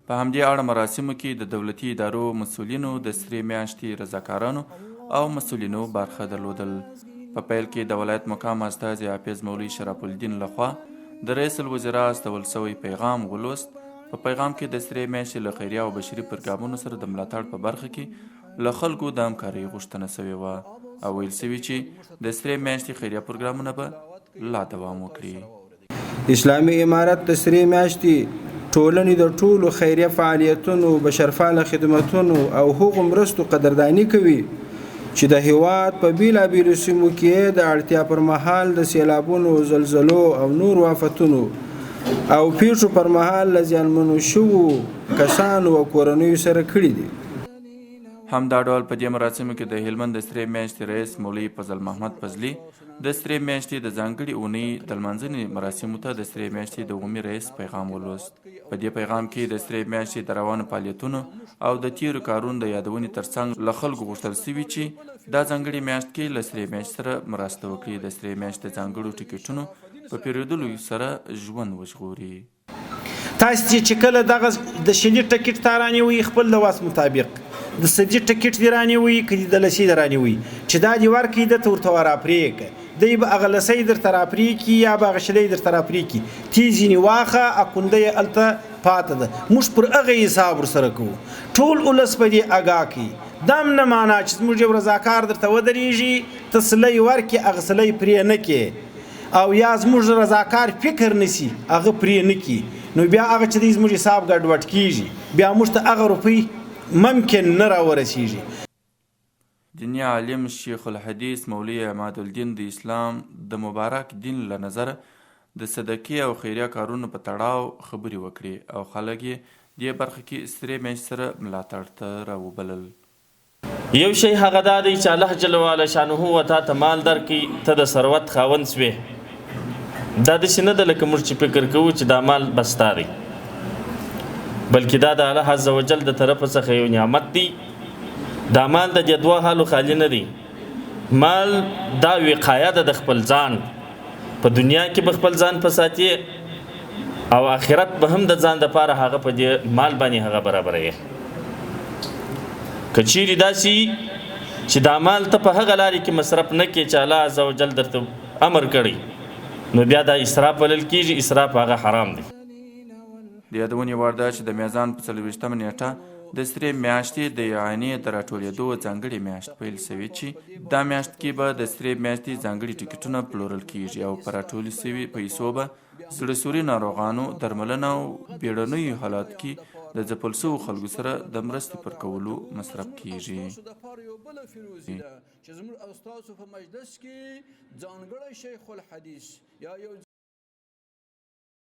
په همدې اړه مراسمو کې د دولتي ادارو مسؤلینو د سرې میاشتې رضاکارانو او مسؤلینو برخه درلودل. په پیل کې د ولایت مقام استازي حافظ مولوي شرف الدین لخوا د رئیس الوزرا استول شوی پیغام ولوست. په پیغام کې د سرې میاشتې له خیریه او بشري پروګرامونو سره د ملاتړ په برخه کې له خلکو د همکارۍ غوښتنه شوې وه او ویل شوي چې د سرې میاشتې خیریه پروګرامونه به لا دوام وکړي. اسلامي امارت د سرې میاشتې ټولنې د ټولو خیریه فعالیتونو، بشرپاله خدمتونو او هغو مرستو قدرداني کوي چې د هیواد په بیلابیلو سیمو کې د اړتیا پر مهال د سیلابونو، زلزلو او نورو آفتونو او پیښو پر مهال له زیانمنو شوو کسانو او کورنیو سره کړي دي. همدا ډول په دې مراسمو کې د هلمند د سرې میاشتې رئیس مولوي فضل محمد فضلي د سرې میاشتې د ځانګړي اونۍ د لمانځنې مراسمو ته د سرې میاشتې د عمومي رئیس پیغام ولوست. په دې پیغام کې د سرې میاشتې د روانو فعالیتونو او د تیرو کارونو د یادونې ترڅنګ له خلکو غوښتل شوي چې دا ځانګړې میاشت کې له سرې میاشتې سره مرسته وکړي، د سرې میاشتې د ځانګړو ټکټونو په پیرودلو سره ژوند وژغوري. تاسو چې کله دغه د شلي ټکټ ته رانیوئ خپل د واس مطابق د سدي ټکټ دی رانیوئ که د لسي دی رانیوئ چې دا دې ورکړي ده ته ورته راپرېږه دی به هغه لسی درته راپرېږي یا به هغه شلی درته راپرېږي تیز ځینې واخه اکونده یې هلته پاته ده. موږ پر هغه حساب ورسره کوو. ټول ولس په دې اګاه کوي. دا هم نه معنا چې زموږ یو رضاکار درته ودرېږي ته سلی ورکړې هغه سلی پرې نه کړې او یا زموږ رضاکار فکر نسی هغه پرې نه کړي نو بیا هغه چې دی زموږ حساب ګډوډ کېږي بیا موږ ته هغه روپۍ ممکن نه راورسیږي. دیني عالم شیخ الحدیث مولوي عماد الدین د اسلام د مبارک دین له نظره د صدقې او خیریه کارونو په تړاو خبرې وکړې او خلک یې دې برخه کې سرې میاشتې سره ملاتړ ته راوبلل. یو شی هغه دا دی چې الله جل وعلا شانه و تا ته مال درکړي ته د ثروت خاوند سوې. دا داسې نه ده لکه موږ چې فکر کوو چې دا مال بس تا دی، بلکې دا د الله عز وجل د طرفه څخه یو نعمت دی. دا مال د دې دوه حالو خالی نه دی. مال دا وقایه ده د خپل ځان، په دنیا کې به خپل ځان په ساتي او آخرت به هم د ځان دپاره هغه په دې مال باندې هغه برابروي. که چیرې داسې چې دا مال ته په هغه لارې کې مصرف نه کړې چې الله عز وجل درته امر کړی نو بیا دا اسراف بلل کېږي. اسراف هغه حرام دی. د یادونې وړ ده چې د میزان په 24مه نیټه د سرې میاشتې د اعانې د راټولېدو ځانګړې میاشت پیل شوې چې دا میاشت کې به د سرې میاشتې ځانګړي ټکټونه پلورل کېږي او په راټولې شوي پیسو به زړه سوري ناروغانو درملنه او بیړنیو حالات کې د ځپل شوو خلکو سره د مرستې پر کولو مصرف کېږي. چې زموږ او ستاسو په مجلس کې ځانګړی شیخ الحدیث یا یو